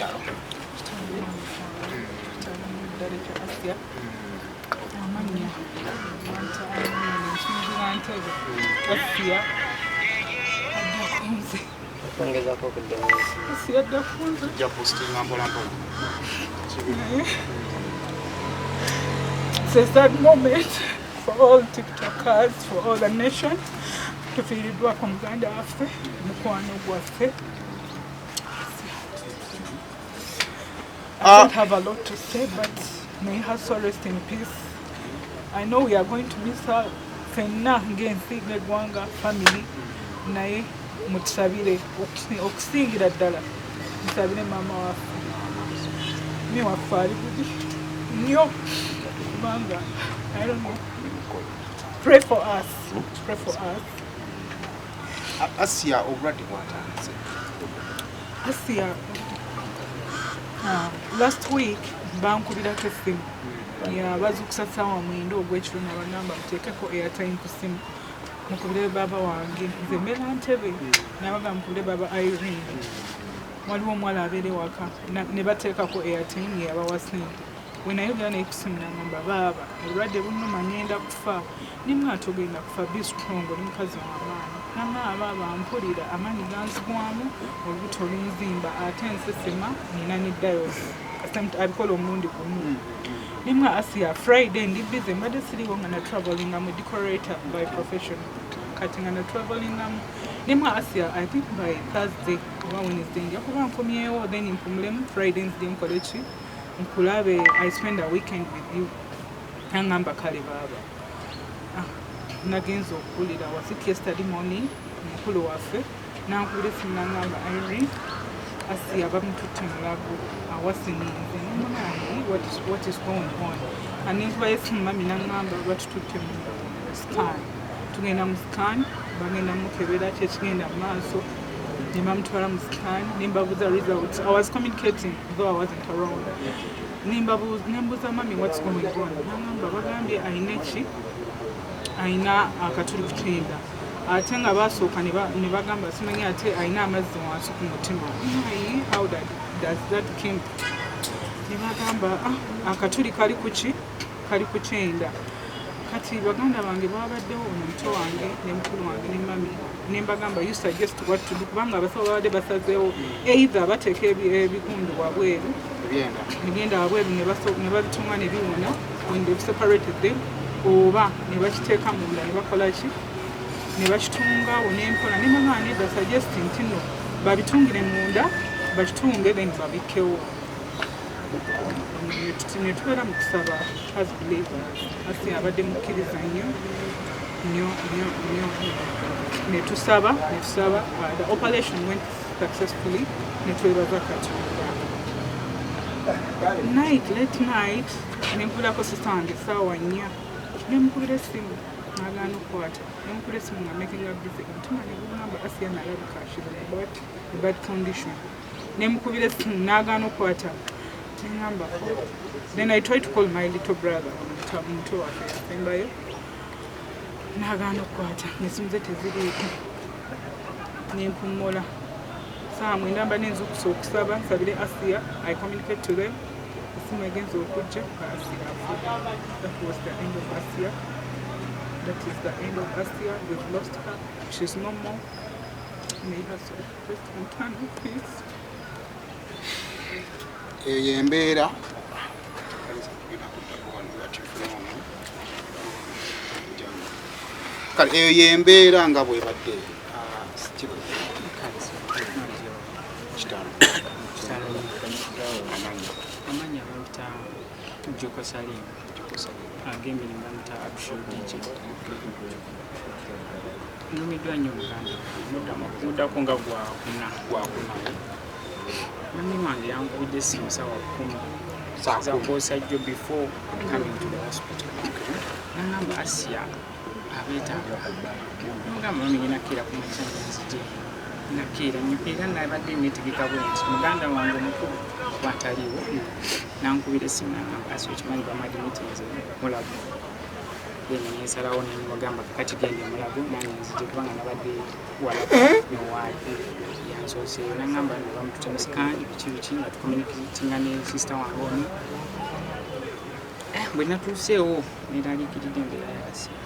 kitalo amanya Asia adakunze ongezako okuddemusi Asia adakunze ja postinga mpola mpola it's a sad moment for all TikTokers, for all the nation tufiiriddwa ku muganda waffe mukwano gwaffe. I don't have a lot to say, but may her soul rest in peace. I know we are going to miss her. Fenna ng'ensi n'eggwanga family naye mutusabire okusingira ddala musabire maama waffe ne waffe ali bubi nnyo kubanga I don't know. Pray for us. Pray for us. Asia obulwadde bwatandise Asia last week bankubirako essimu yabazukusa ssaawa 9 ogw'ekiro nabagamba muteekeko airtime ku ssimu mukubire baba wange nze mbeera ntebe nabagamba mukubire baba Irene waliwo omuwala abeere waka ne bateekako airtime yabawa sente we nayogera naye ku ssimu nagamba baaba obulwadde bunnuma ngenda kufa nimwe atogenda kufa be strong oli mukazi w'amaanyi namaaba bampulira amaanyi ganzigwamu olubuto olunzimba ate ensesema nina ne diose abikola omulundi gumu nimwe Asia Friday ndi busy mbadde siriwo nga na traveling am a decorator by profession kati nga na traveling am nimwe Asia I think by Thursday oba Wednesday nja kuba nkomyewo then mpumulemu Friday nzije nkole ki nkulabe I spend a weekend with you nangamba kale baaba nagenza okuwulira wasiki yesterday morning mukulu waffe nankubira essimu nangamba Irene Asia bamututte mulago awasininze nomunayi what is going on aninkubayo essimu mami nangamba batututte mu scan tugenda mu scan bagenda mukebera ki ekigenda mu maaso ne bamutwala mu scan ne mbabuuza results I was communicating though I wasn't around nembuuza mami what's going on nangamba bagambye ayina ki ayina akatuli ku kyenda ate nga basooka ne bagamba simanyi ate ayina amazzi wansi ku mutima how does that came ne bagamba akatuli kali ku kyenda kati baganda bange babaddewo omuto wange ne mukulu wange ne mami ne mbagamba you suggest what to do kubanga abasawo babadde basazeewo either bateeka ebigundu wabweru ebigenda wabweru ne babitunga ne biwona when they've separated them oba ne bakiteeka munda ne bakola ki ne bakitungawo n'empola ne mama nedda suggesting tino babitungire munda bakitunge then babikkewo ne tubeera mu kusaba as believers Asia abadde mukkiriza nnyo ne tusaba the operation went successfully ne twebaza Katonda late night ne mpulako sister wange ssaawa 4 ne mukubira essimu n'agaana okukwata ne mukubira essimu nga making up busy omutima ne gugamba Asia nalabika she's in a bad condition ne mukubira essimu n'agaana okukwata nengamba then I tried to call my little brother omuto waffe yasembayo n'agaana okukwata n'essimu ze teziriiko ne mpumula saa 9 mba nenzukusa okusaba nsabire Asia I communicate to them esimu egenza okujja Asia afuga that was the end of Asia. That is the end of Asia. We've lost her. She's no more. May her soul rest in eternal peace. Embeera kale eyo yembeera nga bwebadde amanya bamuta Joko Salim agembere bamuta abshudiki numiddwa nnyo Uganda muddako nga gwakuna mami wange yankubidde essimu ssaawa 10 zakwosajjo before coming to the hospital nangamba Asia abeetaaga mugamba mami nakiira ku macanyanzije nakiira era nabadde netegeka bwe nti muganda wange omukulu bwataliwo nankubira essimu nagamba Asia okimanyi bamadimitinze mulago then nensalawo nemubagamba kakati gende mulago nange nzije kubanga nabadde wala nowaayi nsoose nangamba ne bamututemu sikaani biki nga tucommunicatinga ne sister wange ono bwe natuuseewo neraliikiridde embeera y'Asiya.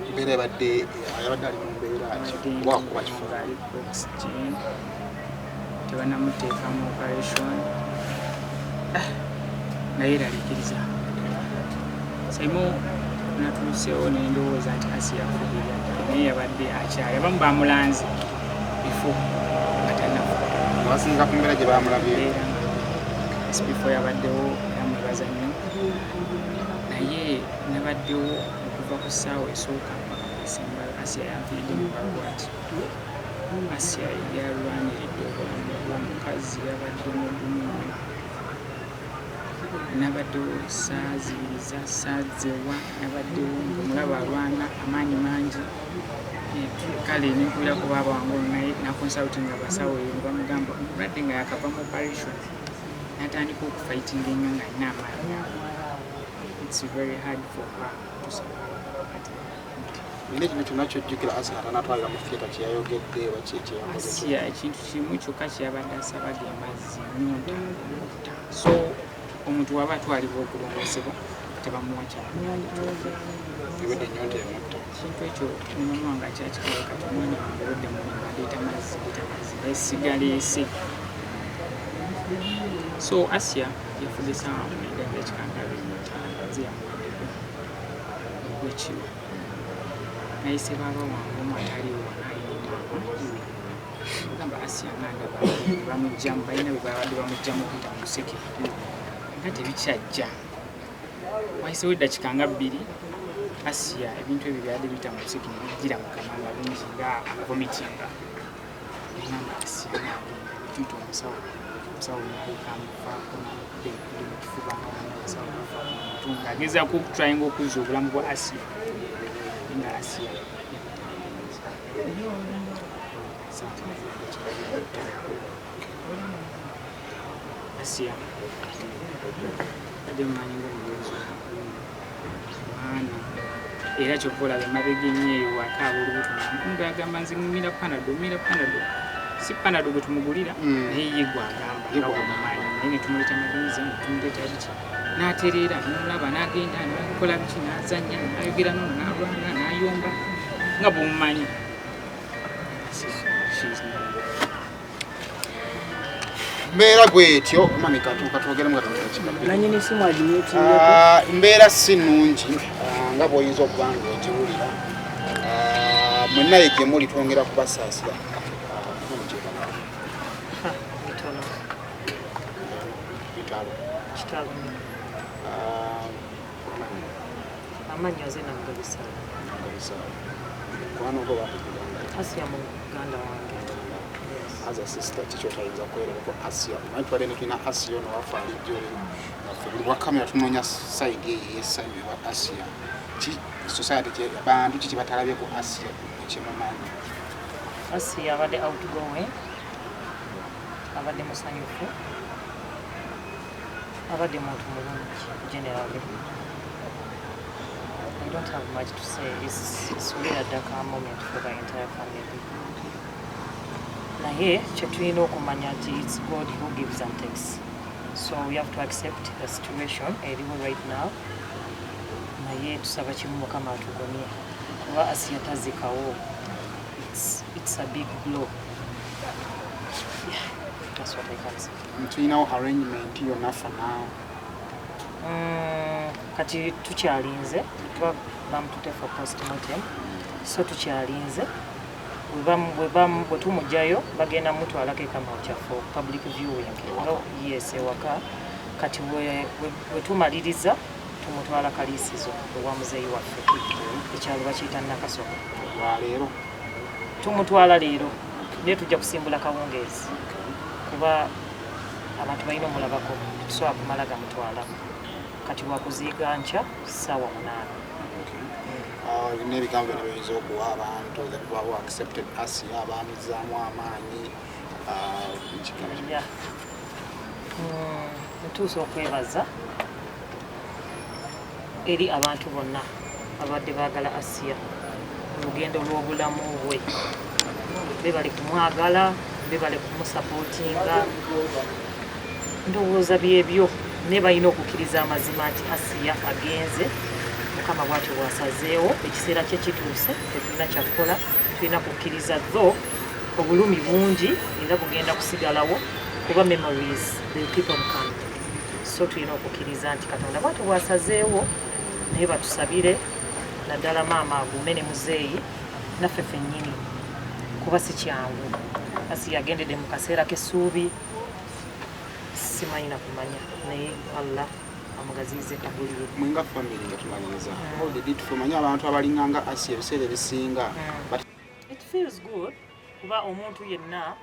Embeera yabadde ali mu mbeera wakuba kifo ali oxygen tebanamuteeka mu operation naye eraliikiriza saimu natuuseewo nendowooza nti Asiya afubirya naye yabadde akyali abamu bamulanze bifo nga tanafa abasinga ku mbeera gye bamulabye before yabaddewo era mwebaza nnyo naye nabaddewo okuva ku ssaawa esooka esemba Asiya yanfiiridde mu bwatti. Asiya yalwaniridde obulamu bw'omukazi yabadde mugumu nabaddewo saazibiriza saazewa nabaddewo omulaba alwana amaanyi mangi kale nenkubira ku baaba wange ono naye nakonsultinga abasawo eyo bamugamba omulwadde nga yakava mu operation natandika okufaitinga ennyo nga alina amaanyi it's very hard for her to survive. Nina kino kyonna kyojjukira Asiya atanatwalira mu theatre kyeyayogedde wakyeki Asiya ekintu kimu kyokka kyeyabadde asaba ge mazzi nyonta so omuntu waba atwalibwa okulongosebwa tebamuwa ebadde ennyonta emutta kintu ekyo ne mama wange akyakikola kati omwana wange obadde mulimu aleeta mazzi esigaleese so Asiya yafudde essaawa mwenda ng'ekikanga ze yamuwaddeyo ogw'ekiro nayise baaba wange omu ataliwo gamba Asiya ngandaba bamugjamu balina bwe babadde bamugjamu okuyita mu luseke nga tebikyajja wayisewo eddakiika nga 2 Asiya ebintu ebyo byabadde biyita mu luseke ne bijjira mu kamwa nga bingi nga vomitinga ngamba Asiya tuyita omusawo nalikamufaako namude mu kifuba nga omusawo nafaako omuntu ng'agezaako okutryinga okuzza obulamu bwa Asiya nga Asiya Asiya adde mumanyi ng'omugenzi omwana era kyokka olaba emabega ennyo eyo wakaaba olubuto omuntu agamba nze mmira panado si panado gwe tumugulira naye ye gwagamba nga bwemumanyi naye netumuleeta magenzi netumuleeta biki n'atereera nomulaba n'agenda nakola biki n'azannya n'ayogera nono n'alwanga n'ayomba nga bwemumanyi mbeera bwetyo mami katwogeremu mbeera si nnungi nga bw'oyinza okuba nga ogiwulira mwenna ye gye muli twongera kubasaasira kitalo amanyi aze namugabisala Asiya muganda wange as a sister kikyotayinza kwererako Asiya manyi tubadde ne tulina Asiya ono wafa alijjo naffe buli bwa kamera tunoonya sayidi eyo ey'essanyu eba Asiya society bantu kiki batalabyeko Asiya ekyemumanyi Asiya abadde outgoing abadde musanyufu abadde muntu mulungi generally. I don't have much to say. It's really a dark moment for the entire family. Naye kyetulina okumanya nti it's God who gives and takes. So we have to accept the situation eriwo right now. Naye tusaba kimu Mukama atugomye kuba Asiya tazikawo. It's a big blow. Yeah, that's what I can say. tulinawo arrangement yonna for now kati tukyalinze kuba bamutute for postmortem so tukyalinze bwe tumugjayo bagenda mutwalako ekamawucha for public viewing yes ewaka kati bwe tumaliriza tumutwala kaliisizo ewa muzeeyi waffe ekyalo bakiyita Nakasoko leero tumutwala leero naye tujja kusimbula kawungeezi kuba abantu balina omulabako tusobola kumala gamutwala kati wakuziiga nkya ssaawa 8 n'ebigambo bino biyinza okuwa abantu baba accepted Asiya abaamizaamu amaanyi ntuusa okwebaza eri abantu bonna abadde baagala Asiya mu lugendo lw'obulamu bwe be bali kumwagala bebale kumusapootinga ndowooza byebyo ne balina okukkiriza amazima nti Asiya agenze mukama bwatyo bwasazeewo ekiseera kye kituuse tetulina kyakukola tulina kukkiriza tho obulumi bungi era bugenda kusigalawo kuba memories they keep on coming so tulina okukkiriza nti Katonda bwatyo bwasazeewo naye batusabire naddala maama agume ne muzeeyi naffe ffennyini kuba si kyangu Asiya agendedde mu kaseera k'essuubi simanyi na kumanya naye Allah amugaziize kabulire mwenga family nga tumaliriza all the did tumanye abantu abalinganga Asiya ebiseera ebisinga but it feels good kuba omuntu yenna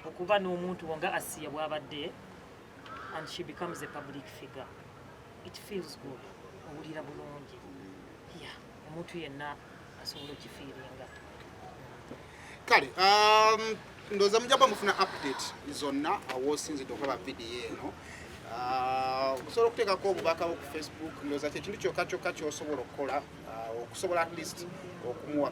okuba n'omuntu nga Asiya bw'abadde and she becomes a public figure it feels good owulira bulungi yeah omuntu yenna asobola okifiiringa kale ndoza mujaba mufuna update zonna awosinzidde okulaba vidiyo eno okusobola okuteekako obubaka bwo ku Facebook ndoza kyekintu kyokka kyokka kyosobola okukola okusobola at least okumuwa